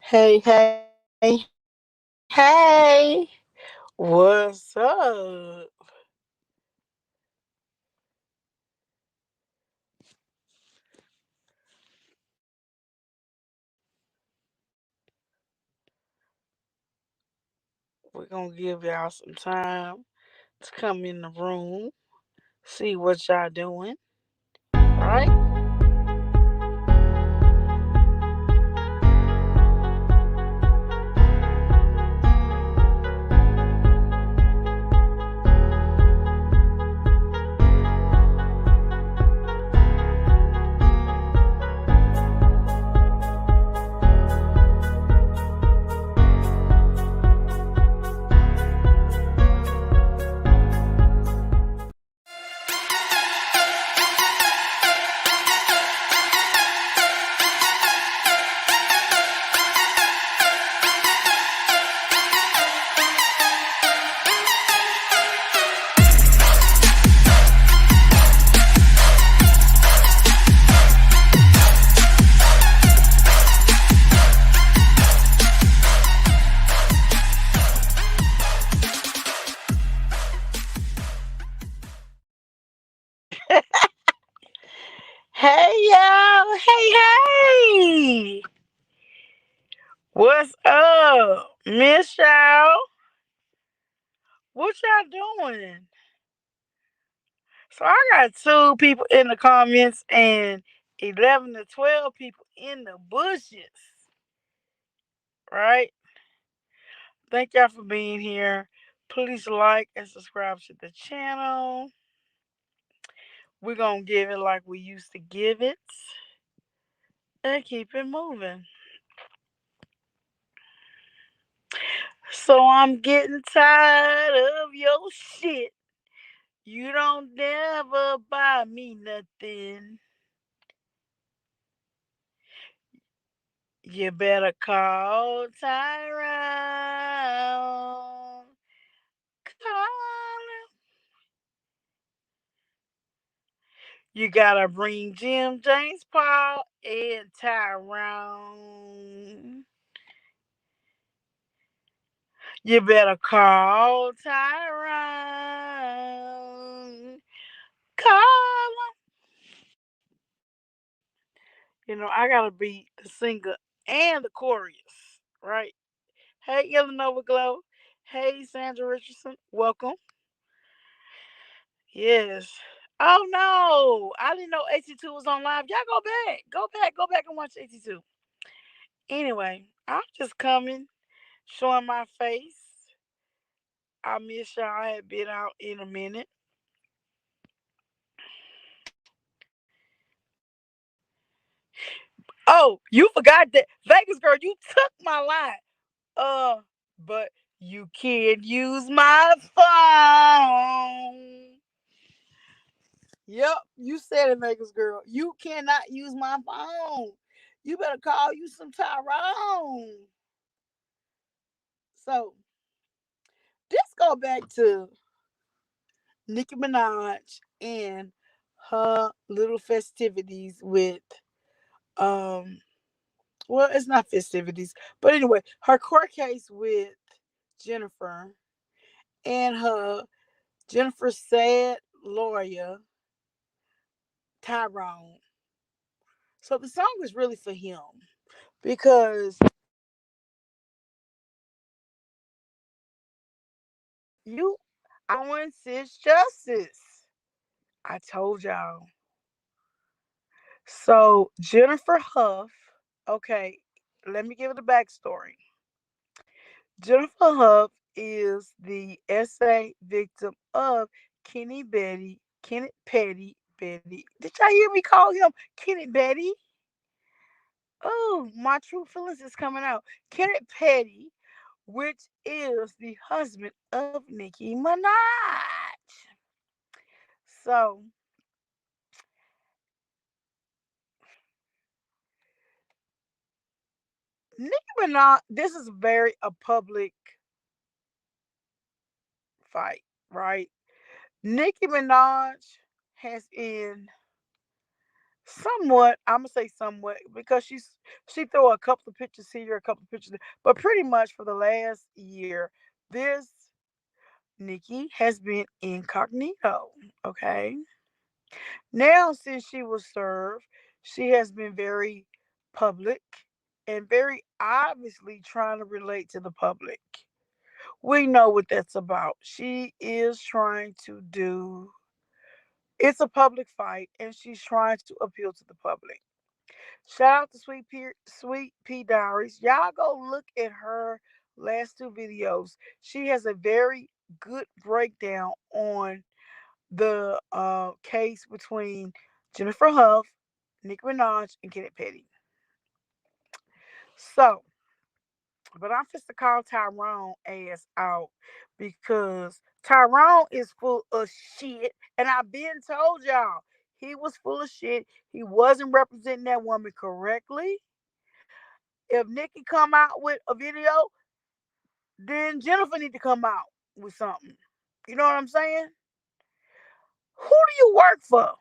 Hey, hey, what's up? We're gonna give y'all some time to come in the room, see what y'all doing, right? Hey, y'all, hey, what's up, Miss y'all? What y'all doing? So I got two people in the comments and 11 to 12 people in the bushes, right? Thank y'all for being here. Please like and subscribe to the channel. We're going to give it like we used to give it and keep it moving. So I'm getting tired of your shit. You don't never buy me nothing. You better call Tyrone. Call him. You gotta bring Jim, James, Paul, and Tyrone. You better call Tyrone. Call him. I gotta be the singer and the chorus, right? Hey, Illinois Glow. Hey, Sandra Richardson. Welcome. Yes. Oh no, I didn't know 82 was on live. Y'all go back and watch 82. Anyway, I'm just coming, showing my face. I miss y'all. I had been out in a minute. Oh, you forgot that Vegas girl, you took my line. But you can't use my phone. Yep, you said it, Vegas girl. You cannot use my phone. You better call you some Tyrone. So let's go back to Nicki Minaj and her little festivities with um well, it's not festivities, but anyway, her court case with Jennifer and her Jennifer's sad lawyer, Tyrone. So the song was really for him because you, I want sis justice. I told y'all. So Jennifer Huff, okay, let me give it a backstory. Jennifer Huff is the essay victim of Kenneth Petty. Did y'all hear me call him Kenneth Betty? Oh, my true feelings is coming out. Kenneth Petty, which is the husband of Nicki Minaj. So Nicki Minaj, this is very a public fight, right? Nicki Minaj has in somewhat. I'm gonna say somewhat because she throw a couple of pictures here, a couple of pictures there, but pretty much for the last year, this Nikki has been incognito. Okay, now since she was served, she has been very public and very obviously trying to relate to the public. We know what that's about. She is trying to do. It's a public fight, and she's trying to appeal to the public. Shout out to Sweet Pea Diaries. Y'all go look at her last two videos. She has a very good breakdown on the case between Jennifer Huff, Nicki Minaj, and Kenneth Petty. So, but I'm just to call Tyrone ass out because Tyrone is full of shit, and I've been told y'all he was full of shit. He wasn't representing that woman correctly. If Nikki come out with a video, then Jennifer need to come out with something. You know what I'm saying? Who do you work for?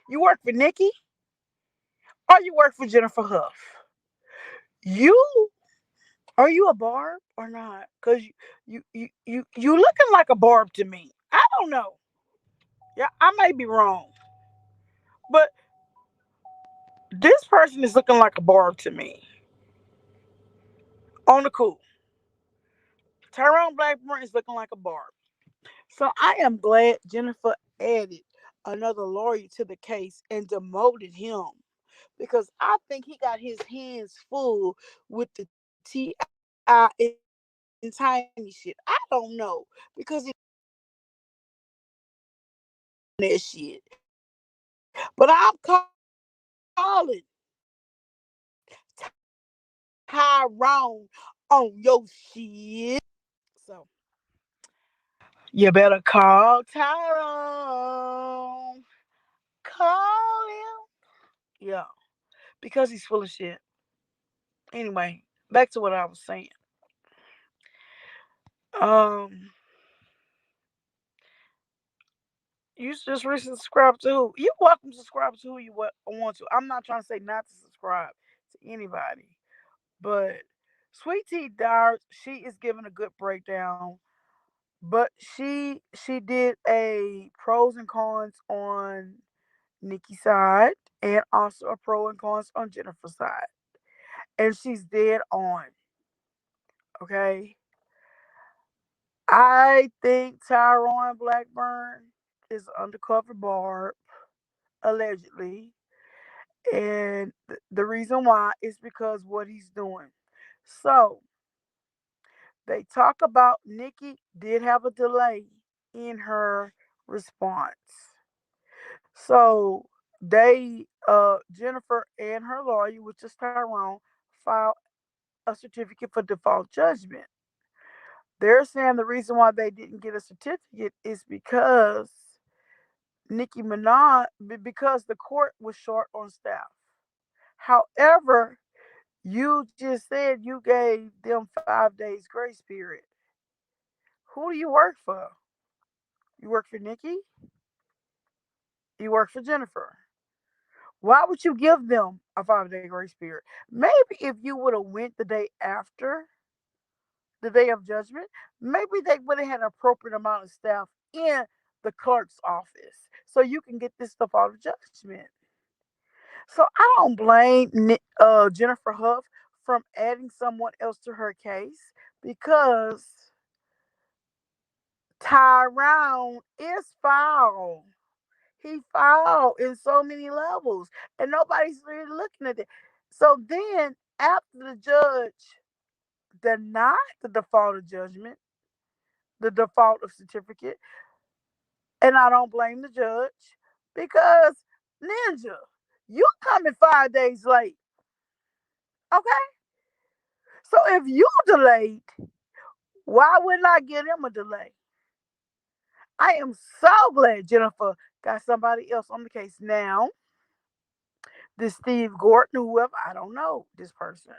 You work for Nikki or you work for Jennifer Huff? You are you a barb or not? Cause you looking like a barb to me. I don't know. Yeah, I may be wrong, but this person is looking like a barb to me. On the cool, Tyrone Blackburn is looking like a barb. So I am glad Jennifer added another lawyer to the case and demoted him because I think he got his hands full with the T.I. and Tiny shit. I don't know because he that shit. But I'm calling Tyrone on your shit. So you better call Tyrone. Call him. Yeah, because he's full of shit. Anyway, back to what I was saying. Um, you just recently subscribe to who? You're welcome to subscribe to who you want to. I'm not trying to say not to subscribe to anybody, but Sweet Tea Dart, she is giving a good breakdown, but she did a pros and cons on Nikki's side and also a pro and cons on Jennifer's side, and she's dead on. Okay, I think Tyrone Blackburn is undercover barb, allegedly. And the reason why is because what he's doing. So they talk about Nikki did have a delay in her response. So they Jennifer and her lawyer, which is Tyrone, filed a certificate for default judgment. They're saying the reason why they didn't get a certificate is because Nicki Minaj, because the court was short on staff. However, you just said you gave them 5 days grace period. Who do you work for? You work for Nikki? You work for Jennifer? Why would you give them a 5 day grace period? Maybe if you would have went the day after the day of judgment, maybe they would have had an appropriate amount of staff in the clerk's office so you can get this stuff out of judgment. So I don't blame Jennifer Huff from adding someone else to her case because Tyrone is foul. He foul in so many levels, and nobody's really looking at it. So then, after the judge denied the default of judgment, the default of certificate, and I don't blame the judge because Ninja, you coming 5 days late, okay? So if you delayed, why wouldn't I give them a delay? I am so glad Jennifer got somebody else on the case now. This Steve Gordon, whoever, I don't know this person.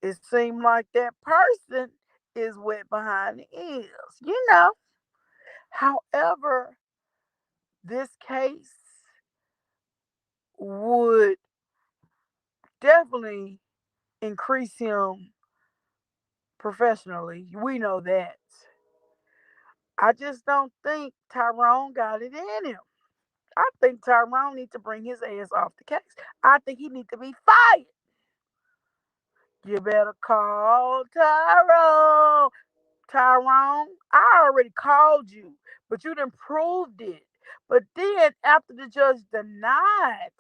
It seemed like that person is wet behind the ears, you know. However, this case would definitely increase him professionally. We know that. I just don't think Tyrone got it in him. I think Tyrone needs to bring his ass off the case. I think he needs to be fired. You better call Tyrone. Tyrone, I already called you, but you done proved it. But then after the judge denied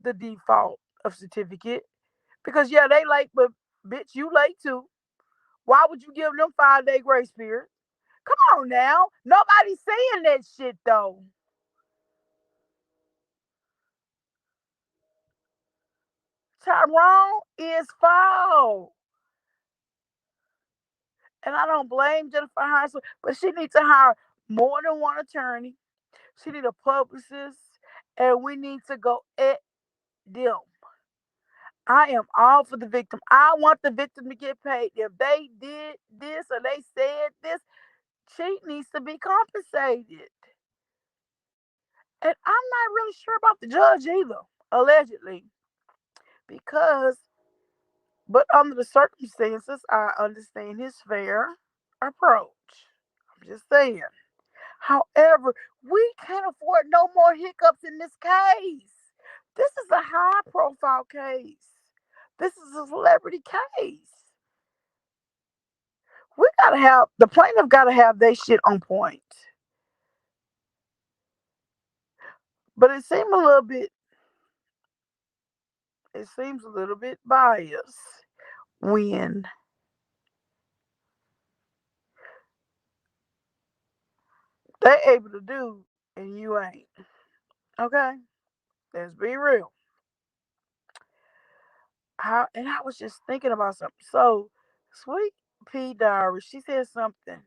the default of certificate, because yeah, they late, but bitch, you late too. Why would you give them 5 day grace period? Come on now. Nobody's saying that shit though. Tyrone is foul. And I don't blame Jennifer Hudson, but she needs to hire more than one attorney. She need a publicist, and we need to go at them. I am all for the victim. I want the victim to get paid. If they did this or they said this, she needs to be compensated. And I'm not really sure about the judge either, allegedly, because, but under the circumstances, I understand his fair approach. I'm just saying. However, we can't afford no more hiccups in this case. This is a high profile case. This is a celebrity case. We gotta have the plaintiff gotta have their shit on point. But it seems a little bit biased when they able to do and you ain't. Okay? Let's be real. And I was just thinking about something. So Sweet Pea Diary, she said something.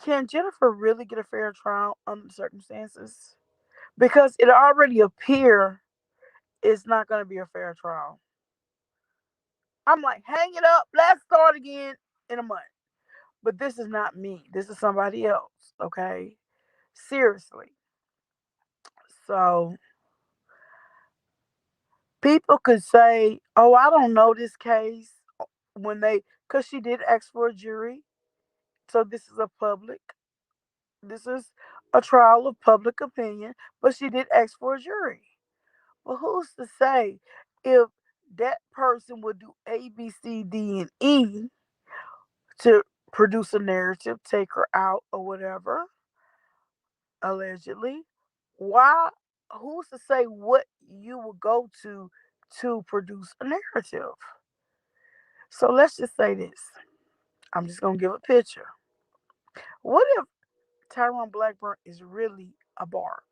Can Jennifer really get a fair trial under the circumstances? Because it already appear it's not going to be a fair trial. I'm like, hang it up. Let's start again in a month. But this is not me. This is somebody else. Okay, seriously. So people could say, "Oh, I don't know this case," when they, because she did ask for a jury. So this is a public. This is a trial of public opinion, but she did ask for a jury. Well, who's to say if that person would do A, B, C, D, and E to produce a narrative, take her out or whatever, allegedly? Why? Who's to say what you would go to produce a narrative? So let's just say this. I'm just gonna give a picture. What if Tyrone Blackburn is really a barb?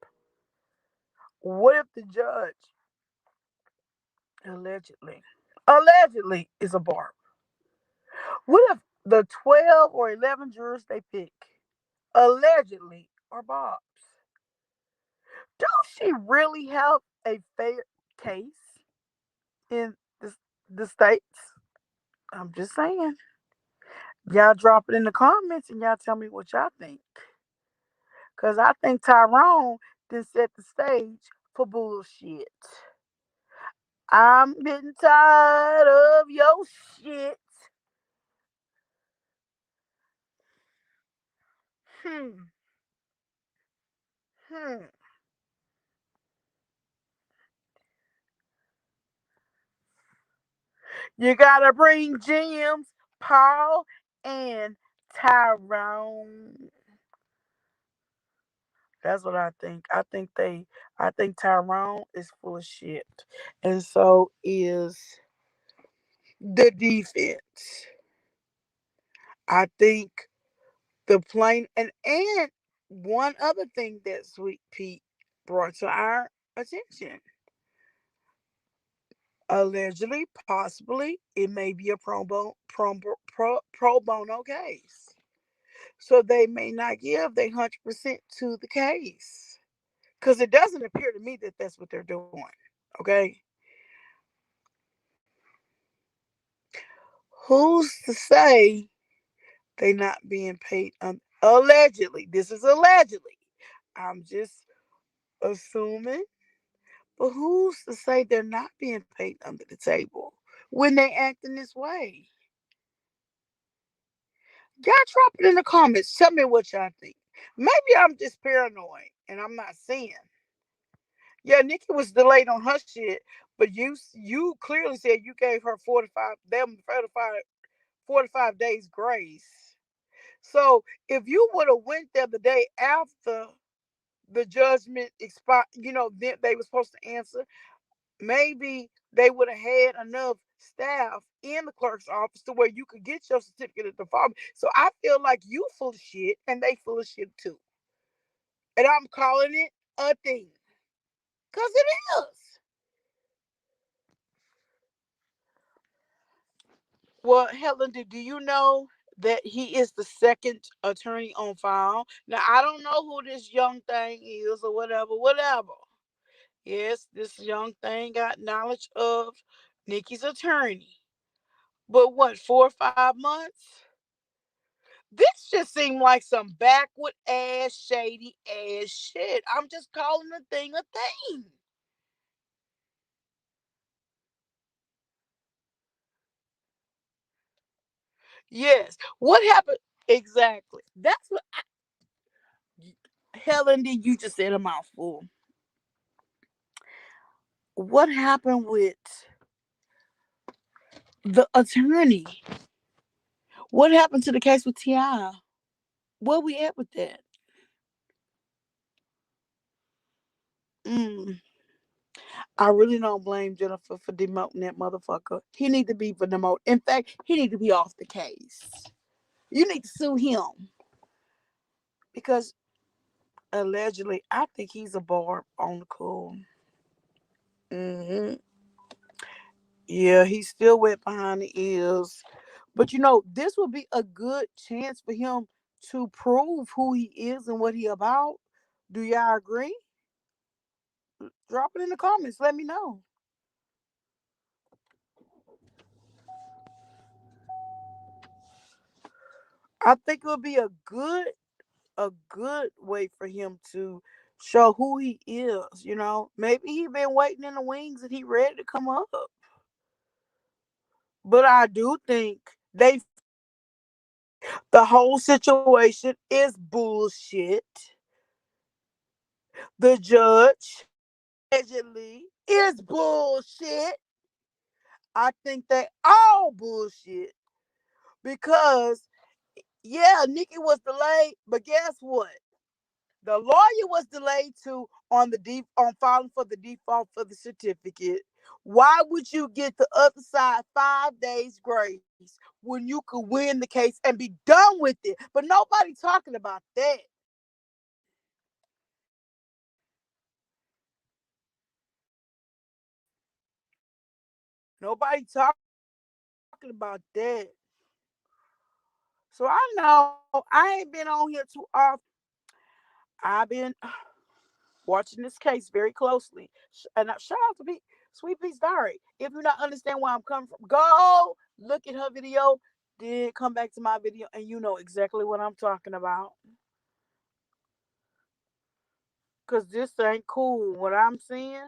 What if the judge allegedly is a barb? What if the 12 or 11 jurors they pick allegedly are Bob's? Don't she really have a fair case in the states? I'm just saying. Y'all drop it in the comments and y'all tell me what y'all think. Because I think Tyrone did set the stage for bullshit. I'm getting tired of your shit. Hmm. Hmm. You gotta bring James, Paul, and Tyrone. That's what I think. I think Tyrone is full of shit. And so is the defense. I think the plain and one other thing that Sweet Pete brought to our attention. Allegedly, possibly, it may be a pro bono case. So they may not give their 100% to the case. Because it doesn't appear to me that that's what they're doing. Okay? Who's to say they not being paid? Allegedly. This is allegedly. I'm just assuming. But who's to say they're not being paid under the table when they acting this way? Y'all drop it in the comments. Tell me what y'all think. Maybe I'm just paranoid and I'm not seeing. Yeah, Nikki was delayed on her shit, but you clearly said you gave her 45 days grace. So if you would have went there the day after the judgment expired, they were supposed to answer, maybe they would have had enough staff in the clerk's office to where you could get your certificate of default. So I feel like you full of shit and they full of shit too. And I'm calling it a thing. Cause it is. Well, Helen, do you know that he is the second attorney on file? Now I don't know who this young thing is or whatever. Yes, this young thing got knowledge of Nikki's attorney. But what, 4 or 5 months? This just seemed like some backward ass, shady ass shit. I'm just calling the thing a thing. Yes. What happened? Exactly. That's what Helen did. You just said a mouthful. What happened with the attorney? What happened to the case with Ti? Where we at with that? Mm, I really don't blame Jennifer for demoting that motherfucker. He need to be for demoted. In fact, he need to be off the case. You need to sue him because allegedly, I think he's a barb on the cool. Hmm. Yeah, he's still wet behind the ears. But this would be a good chance for him to prove who he is and what he about. Do y'all agree? Drop it in the comments. Let me know. I think it would be a good way for him to show who he is. Maybe he been waiting in the wings and he ready to come up. But I do think the whole situation is bullshit. The judge allegedly is bullshit. I think they all bullshit because yeah, Nikki was delayed, but guess what? The lawyer was delayed too on filing for the default for the certificate. Why would you get the other side 5 days grace when you could win the case and be done with it? But nobody talking about that. Nobody talking about that. So I know I ain't been on here too often. I've been watching this case very closely. And shout out to Sweet Peace Diary. If you not understand where I'm coming from, go look at her video. Then come back to my video, and you know exactly what I'm talking about. Cause this ain't cool. What I'm seeing,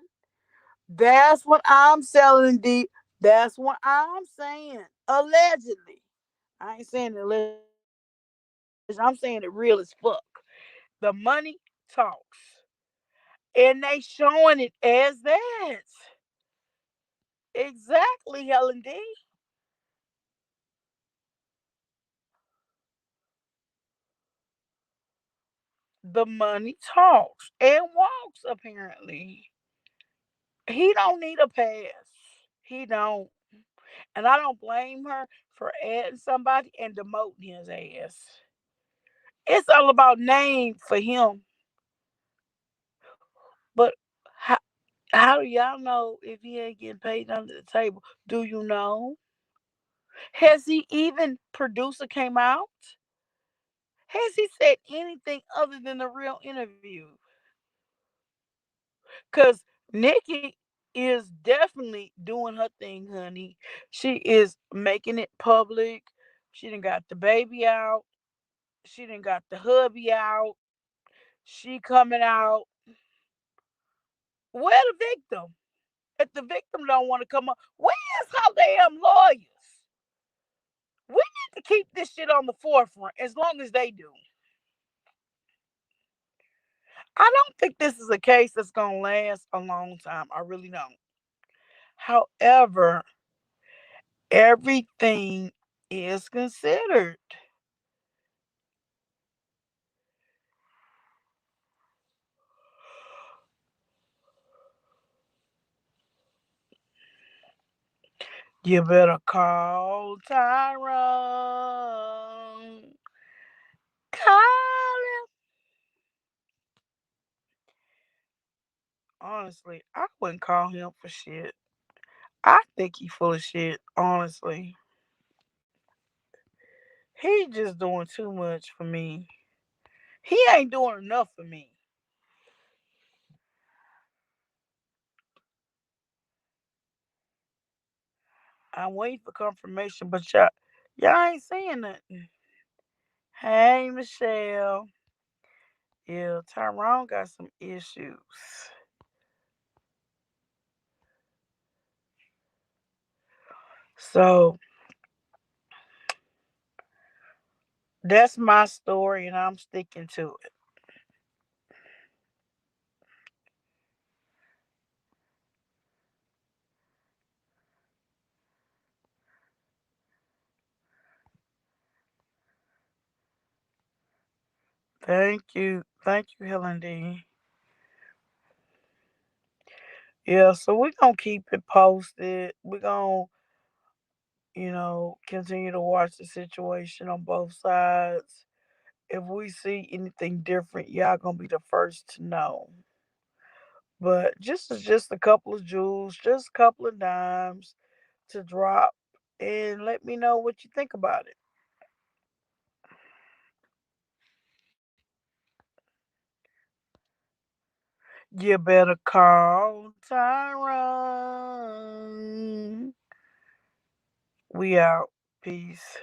that's what I'm selling. Deep. That's what I'm saying. Allegedly, I ain't saying allegedly. I'm saying it real as fuck. The money talks, and they showing it as that. Exactly, Helen D. The money talks and walks. Apparently, he don't need a pass. He don't, and I don't blame her for adding somebody and demoting his ass. It's all about name for him. But how, how do y'all know if he ain't getting paid under the table? Do you know? Has he even producer came out? Has he said anything other than the real interview? Because Nikki is definitely doing her thing, honey. She is making it public. She done got the baby out. She done got the hubby out. She coming out. Where the victim? If the victim don't want to come up, where's her damn lawyers? We need to keep this shit on the forefront as long as they do. I don't think this is a case that's gonna last a long time. I really don't. However, everything is considered. You better call Tyrone. Call him. Honestly, I wouldn't call him for shit. I think he full of shit, honestly. He just doing too much for me. He ain't doing enough for me. I'm waiting for confirmation, but y'all ain't saying nothing. Hey, Michelle. Yeah, Tyrone got some issues. So that's my story, and I'm sticking to it. Thank you. Thank you, Helen D. Yeah, so we're gonna keep it posted. We're gonna, continue to watch the situation on both sides. If we see anything different, y'all gonna be the first to know. But just a couple of jewels, just a couple of dimes to drop, and let me know what you think about it. You better call Tyrone. We out. Peace.